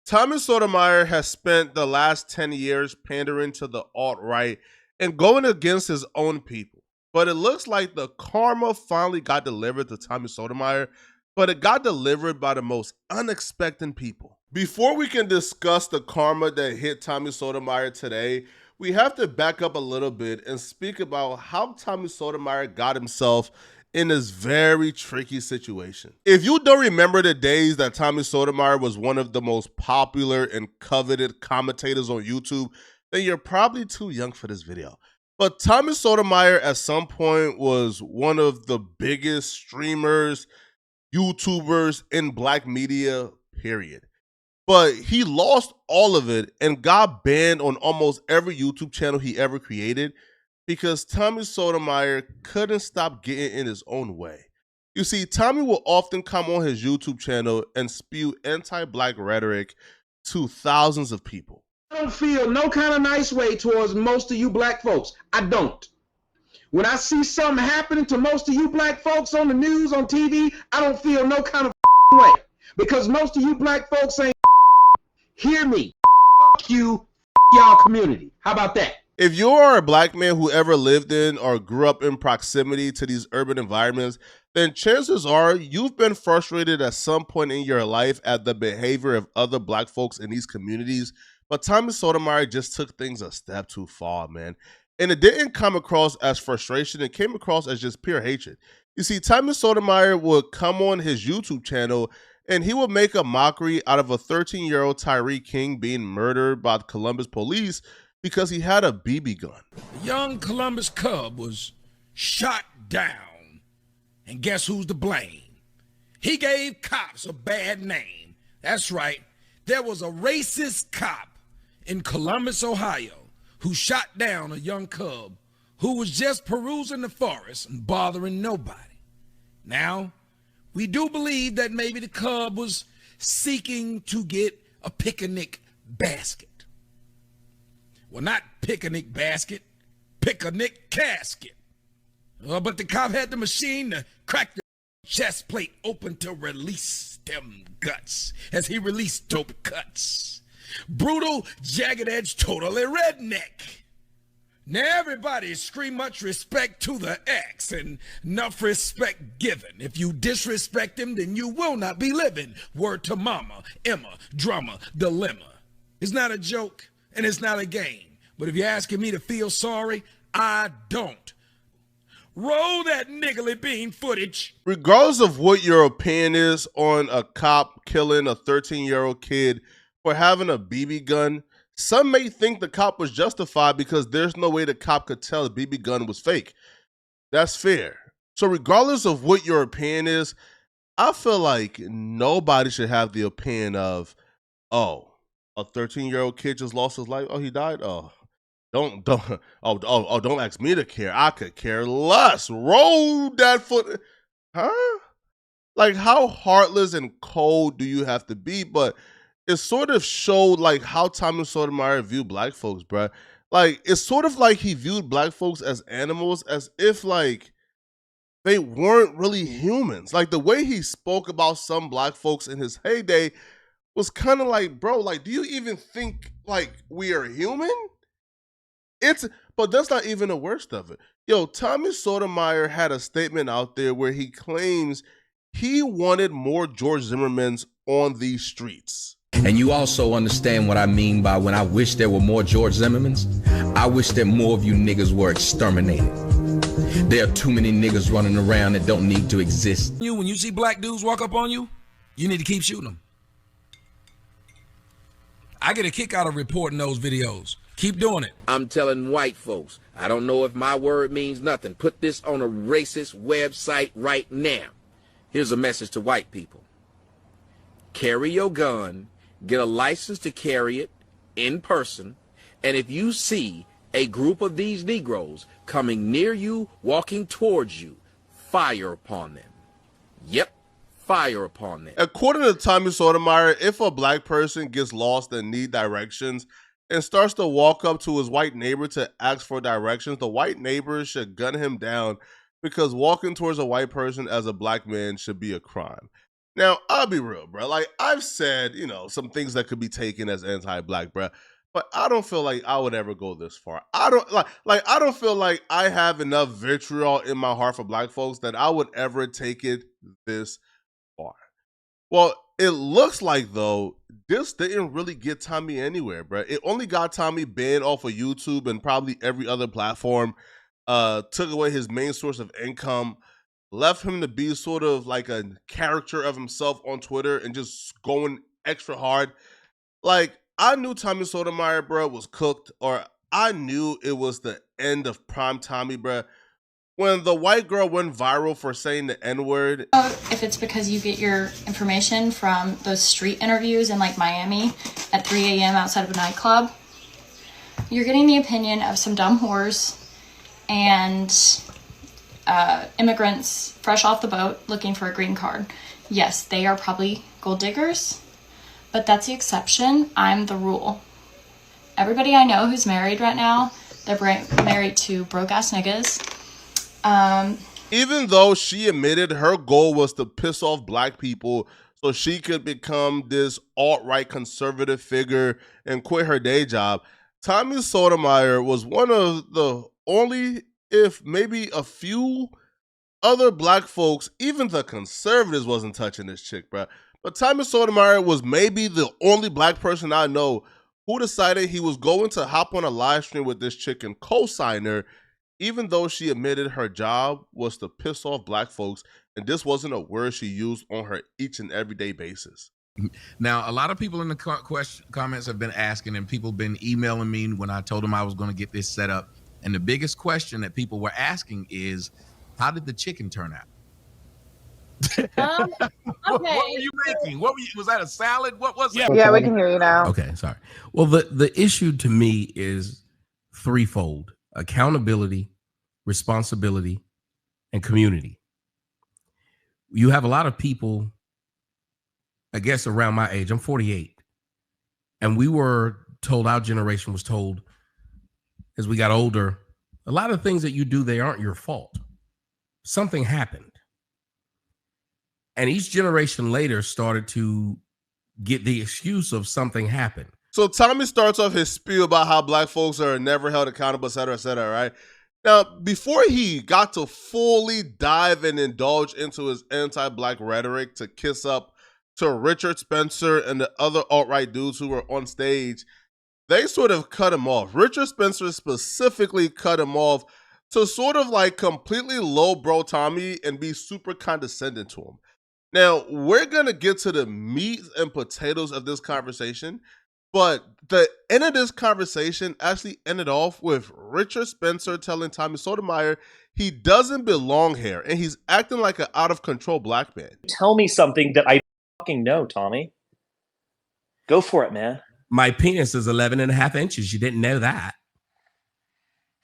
Tommy Sotomayor has spent the last 10 years pandering to the alt-right and going against his own people. But it looks like the karma finally got delivered to Tommy Sotomayor, but it got delivered by the most unexpected people. Before we can discuss the karma that hit Tommy Sotomayor today, we have to back up a little bit and speak about how Tommy Sotomayor got himself in this very tricky situation. If you don't remember the days that Tommy Sotomayor was one of the most popular and coveted commentators on YouTube, then you're probably too young for this video. But Tommy Sotomayor at some point was one of the biggest streamers, YouTubers in black media, period. But he lost all of it and got banned on almost every YouTube channel he ever created because Tommy Sotomayor couldn't stop getting in his own way. You see, Tommy will often come on his YouTube channel and spew anti-black rhetoric to thousands of people. I don't feel no kind of nice way towards most of you black folks. I don't. When I see something happening to most of you black folks on the news, on TV, I don't feel no kind of way. Because most of you black folks ain't hear me. You, y'all community. How about that? If you are a black man who ever lived in or grew up in proximity to these urban environments, then chances are you've been frustrated at some point in your life at the behavior of other black folks in these communities. But Tommy Sotomayor just took things a step too far, man. And it didn't come across as frustration. It came across as just pure hatred. You see, Tommy Sotomayor would come on his YouTube channel and he would make a mockery out of a 13-year-old Tyree King being murdered by the Columbus police because he had a BB gun. A young Columbus cub was shot down, and guess who's to blame? He gave cops a bad name. That's right, there was a racist cop in Columbus, Ohio, who shot down a young cub who was just perusing the forest and bothering nobody. Now, we do believe that maybe the cub was seeking to get a picnic basket. Well, not picnic basket, picnic casket. But the cop had the machine to crack the chest plate open to release them guts as he released dope cuts. Brutal, jagged edge, totally redneck. Now everybody scream much respect to the X and enough respect given. If you disrespect him, then you will not be living. Word to mama, Emma, drama, dilemma. It's not a joke and it's not a game. But if you're asking me to feel sorry, I don't. Roll that niggly bean footage. Regardless of what your opinion is on a cop killing a 13-year-old kid for having a BB gun, some may think the cop was justified because there's no way the cop could tell the BB gun was fake. That's fair. So regardless of what your opinion is, I feel like nobody should have the opinion of, oh, a 13-year-old kid just lost his life. Oh, he died? Don't ask me to care. I could care less. Roll that foot. Huh? Like, how heartless and cold do you have to be? But it sort of showed like how Tommy Sotomayor viewed black folks, bruh. Like, it's sort of like he viewed black folks as animals, as if like they weren't really humans. Like the way he spoke about some black folks in his heyday was kind of like, bro, like, do you even think like we are human? But that's not even the worst of it. Yo, Tommy Sotomayor had a statement out there where he claims he wanted more George Zimmermans on these streets. And you also understand what I mean by when I wish there were more George Zimmermans? I wish that more of you niggas were exterminated. There are too many niggas running around that don't need to exist. When you see black dudes walk up on you, you need to keep shooting them. I get a kick out of reporting those videos. Keep doing it. I'm telling white folks, I don't know if my word means nothing. Put this on a racist website right now. Here's a message to white people. Carry your gun, get a license to carry it in person, and if you see a group of these Negroes coming near you, walking towards you, fire upon them. Yep, fire upon them. According to Tommy Sotomayor, if a black person gets lost and need directions and starts to walk up to his white neighbor to ask for directions, the white neighbor should gun him down because walking towards a white person as a black man should be a crime. Now, I'll be real, bro. Like, I've said, some things that could be taken as anti-black, bro. But I don't feel like I would ever go this far. I don't I don't feel like I have enough vitriol in my heart for black folks that I would ever take it this far. Well, it looks like, though, this didn't really get Tommy anywhere, bro. It only got Tommy banned off of YouTube and probably every other platform, took away his main source of income, left him to be sort of like a character of himself on Twitter and just going extra hard. Like, I knew Tommy Sotomayor, bro, was cooked, or I knew it was the end of prime Tommy, bro. When the white girl went viral for saying the N-word. If it's because you get your information from those street interviews in like Miami at 3 a.m. outside of a nightclub, you're getting the opinion of some dumb whores and immigrants fresh off the boat looking for a green card. Yes, they are probably gold diggers, but that's the exception. I'm the rule. Everybody I know who's married right now, they're married to broke-ass niggas. Even though she admitted her goal was to piss off black people so she could become this alt-right conservative figure and quit her day job, Tommy Sotomayor was one of the only, if maybe a few, other black folks, even the conservatives wasn't touching this chick, bro. But Tommy Sotomayor was maybe the only black person I know who decided he was going to hop on a live stream with this chick and co-sign her, even though she admitted her job was to piss off black folks, and this wasn't a word she used on her each and everyday basis. Now, a lot of people in the comments have been asking, and people been emailing me when I told them I was going to get this set up. And the biggest question that people were asking is, how did the chicken turn out? Okay. What were you making? Was that a salad? What was it? Yeah, we can hear you now. Okay, sorry. Well, the issue to me is threefold: accountability, responsibility, and community. You have a lot of people, I guess, around my age. I'm 48. And we were told, our generation was told, as we got older, a lot of things that you do, they aren't your fault. Something happened. And each generation later started to get the excuse of something happened. So Tommy starts off his spiel about how black folks are never held accountable, et cetera, right? Now, before he got to fully dive and indulge into his anti-black rhetoric to kiss up to Richard Spencer and the other alt-right dudes who were on stage, they sort of cut him off. Richard Spencer specifically cut him off to sort of like completely lowbrow Tommy and be super condescending to him. Now, we're going to get to the meat and potatoes of this conversation, but the end of this conversation actually ended off with Richard Spencer telling Tommy Sotomayor he doesn't belong here and he's acting like an out-of-control black man. Tell me something that I fucking know, Tommy. Go for it, man. My penis is 11 and a half inches. You didn't know that.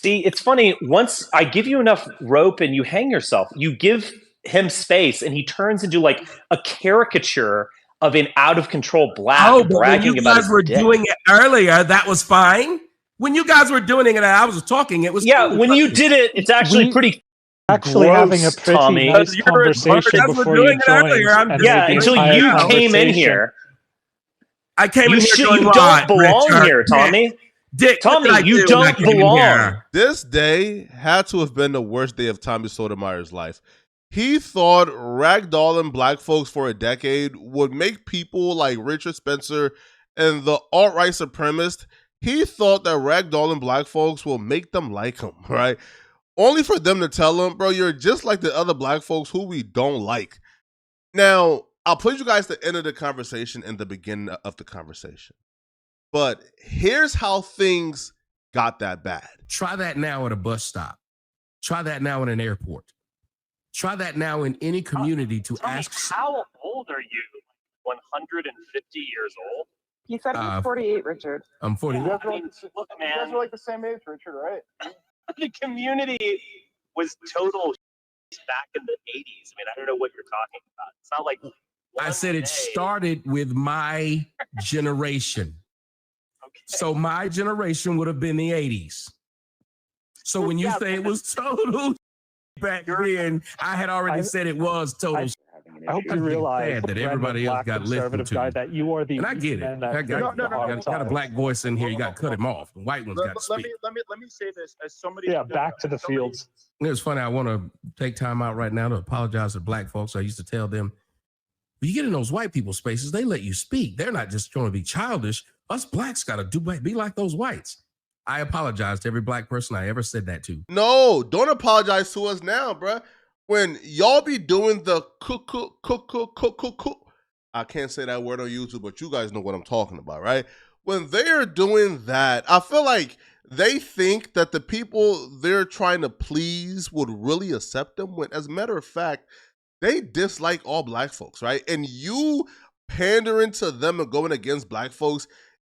See, it's funny. Once I give you enough rope and you hang yourself, you give him space and he turns into like a caricature of an out-of-control black bragging about his dick. When you guys were doing it earlier, that was fine. When you guys were doing it and I was talking, it was cool. When you did it, it's actually pretty actually gross, having a pretty Tommy. nice conversation before you joined. Yeah, until you came in here. I came in here you don't belong here, Tommy. Dick, Tommy, you don't belong. This day had to have been the worst day of Tommy Sotomayor's life. He thought ragdolling black folks for a decade would make people like Richard Spencer and the alt-right supremacist. He thought that ragdolling black folks will make them like him, right? Only for them to tell him, bro, you're just like the other black folks who we don't like. Now, I'll put you guys to the end of the conversation and the beginning of the conversation. But here's how things got that bad. Try that now at a bus stop. Try that now at an airport. Try that now in any community to ask. How old are you? 150 years old? He said he's 48, Richard. I'm 40. Yeah, I mean, look, man. You guys are like the same age, Richard, right? The community was total back in the 80s. I mean, I don't know what you're talking about. It's not like I said it started with my generation. Okay. So my generation would have been the 80s. So when you say it was total back then, I had already said it was total. Having an I hope I you think it's realize, sad that random everybody else black got listened conservative to. guy, that you are the And I get it. man that I got, got a black voice in here. You got to cut him off. The white one's got to speak. Let me say this as somebody. Yeah, back to the fields. It's funny. I want to take time out right now to apologize to black folks. I used to tell them, when you get in those white people spaces, they let you speak. They're not just trying to be childish. Us blacks got to be like those whites. I apologize to every black person I ever said that to. No, don't apologize to us now, bruh. When y'all be doing the cook, I can't say that word on YouTube, but you guys know what I'm talking about, right? When they're doing that, I feel like they think that the people they're trying to please would really accept them, when as a matter of fact, they dislike all black folks, right? And you pandering to them and going against black folks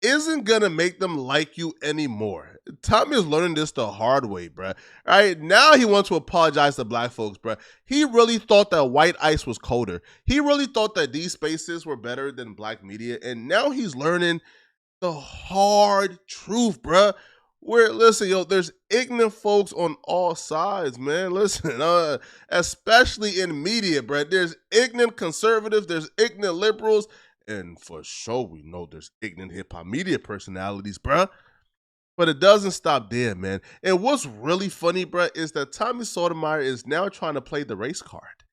isn't gonna make them like you anymore. Tommy is learning this the hard way, bruh. All right, now he wants to apologize to black folks, bruh. He really thought that white ice was colder. He really thought that these spaces were better than black media, and now he's learning the hard truth, bruh. Where, listen, yo, there's ignorant folks on all sides, man. Listen, especially in media, bruh. There's ignorant conservatives, there's ignorant liberals, and for sure, we know there's ignorant hip-hop media personalities, bruh. But it doesn't stop there, man. And what's really funny, bruh, is that Tommy Sotomayor is now trying to play the race card.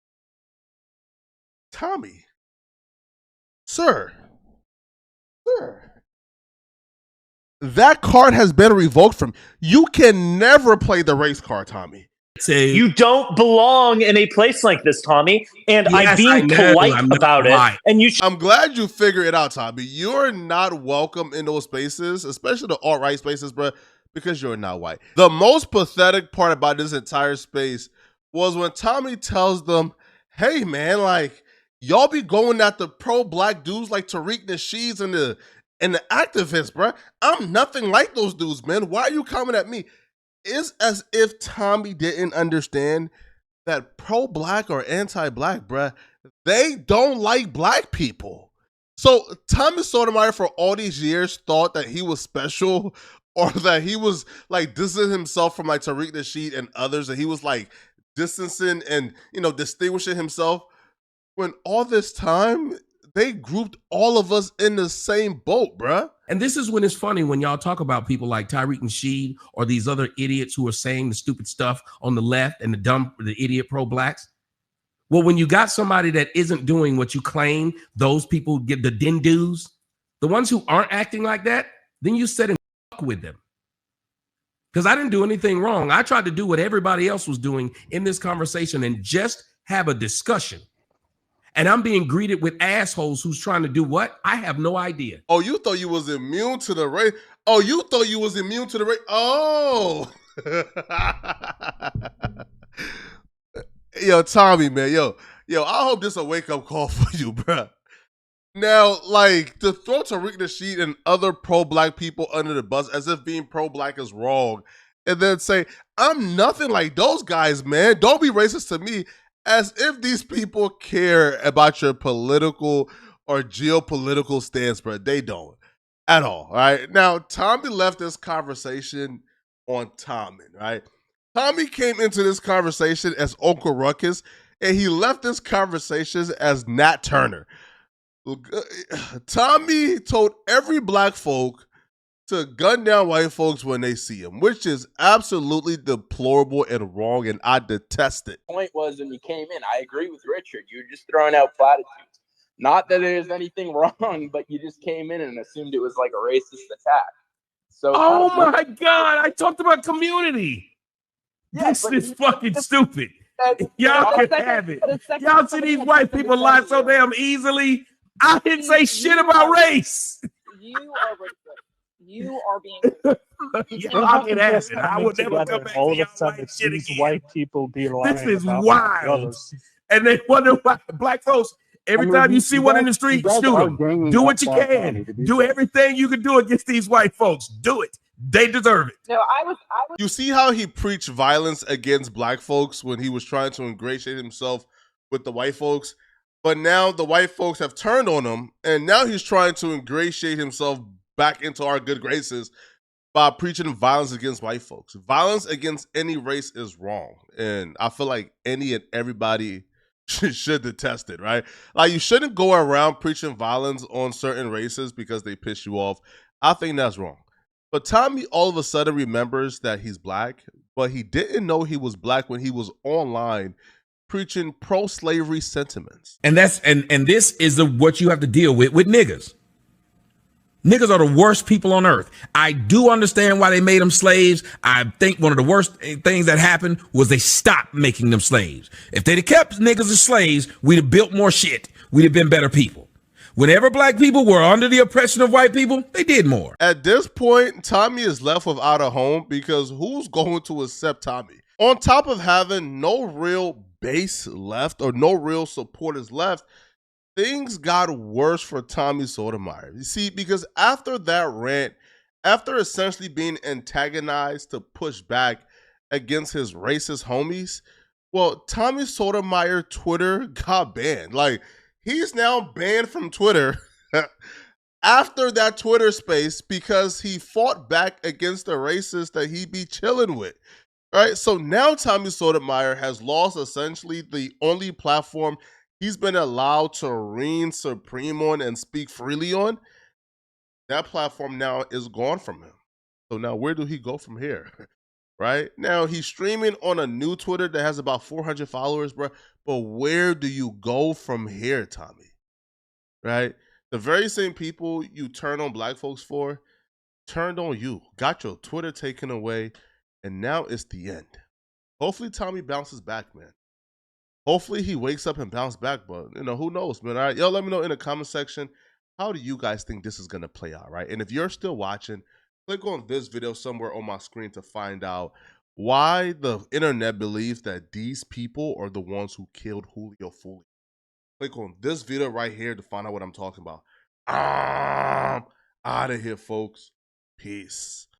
Tommy. Sir. That card has been revoked from you. Can never play the race card, Tommy. You don't belong in a place like this, Tommy. And Yes, I'm being polite about it. And you I'm glad you figured it out, Tommy. You're not welcome in those spaces, especially the alt-right spaces, bro, because you're not white. The most pathetic part about this entire space was when Tommy tells them, hey, man, like, y'all be going at the pro-black dudes like Tariq Nasheed and the activists, bro. I'm nothing like those dudes, man. Why are you coming at me? It's as if Tommy didn't understand that pro-black or anti-black, bruh, they don't like black people. So Tommy Sotomayor for all these years thought that he was special, or that he was like distancing himself from like Tariq Nasheed and others, that he was like distancing and, you know, distinguishing himself, when all this time they grouped all of us in the same boat, bruh. And this is when it's funny when y'all talk about people like Tariq Nasheed or these other idiots who are saying the stupid stuff on the left and the idiot pro-blacks. Well, when you got somebody that isn't doing what you claim, those people get the din-dos, the ones who aren't acting like that, then you sit and fuck with them. Because I didn't do anything wrong. I tried to do what everybody else was doing in this conversation and just have a discussion. And I'm being greeted with assholes who's trying to do what? I have no idea. Oh, you thought you was immune to the race? Oh, you thought you was immune to the race? Oh. Yo, Tommy, man. Yo, I hope this is a wake-up call for you, bruh. Now, like, to throw Tariq Nasheed and other pro-black people under the bus as if being pro-black is wrong, and then say, I'm nothing like those guys, man. Don't be racist to me. As if these people care about your political or geopolitical stance, bro. They don't at all right? Now, Tommy left this conversation on Tommy, right? Tommy came into this conversation as Uncle Ruckus, and he left this conversation as Nat Turner. Tommy told every black folk to gun down white folks when they see them, which is absolutely deplorable and wrong, and I detest it. Point was, when you came in, I agree with Richard. You were just throwing out platitudes. Not that there's anything wrong, but you just came in and assumed it was like a racist attack. So, oh my God, I talked about community. Yeah, this is fucking stupid. Y'all can have it. Y'all see these white people lie so damn easily. I didn't say shit about race. You are racist. You are being. I can have it. I would never come back all to of a sudden it's shit these again. white people be lying. This is about wild. others. And they wonder why black folks, every time you see one in the street, shoot them. Do what you can. Do everything you can do against these white folks. Do it. They deserve it. No, I was. You see how he preached violence against black folks when he was trying to ingratiate himself with the white folks? But now the white folks have turned on him, and now he's trying to ingratiate himself back into our good graces by preaching violence against white folks. Violence against any race is wrong. And I feel like any and everybody should detest it, right? Like, you shouldn't go around preaching violence on certain races because they piss you off. I think that's wrong. But Tommy all of a sudden remembers that he's black, but he didn't know he was black when he was online preaching pro-slavery sentiments. And that's and this is what you have to deal with niggas. Niggas are the worst people on earth. I do understand why they made them slaves. I think one of the worst things that happened was they stopped making them slaves. If they'd have kept niggas as slaves, we'd have built more shit. We'd have been better people. Whenever black people were under the oppression of white people, they did more. At this point, Tommy is left without a home because who's going to accept Tommy? On top of having no real base left or no real supporters left, things got worse for Tommy Sotomayor. You see, because after that rant, after essentially being antagonized to push back against his racist homies, well, Tommy Sotomayor Twitter got banned. Like, he's now banned from Twitter after that Twitter space because he fought back against the racists that he be chilling with. Right? So now Tommy Sotomayor has lost essentially the only platform he's been allowed to reign supreme on and speak freely on. That platform now is gone from him. So now where do he go from here? Right? Now he's streaming on a new Twitter that has about 400 followers, bro. But where do you go from here, Tommy? Right? The very same people you turn on black folks for turned on you, got your Twitter taken away, and now it's the end. Hopefully Tommy bounces back, man. Hopefully he wakes up and bounces back, but who knows, man. All right, yo, let me know in the comment section, how do you guys think this is gonna play out, right? And if you're still watching, click on this video somewhere on my screen to find out why the internet believes that these people are the ones who killed Julio Fully. Click on this video right here to find out what I'm talking about. Out of here, folks. Peace.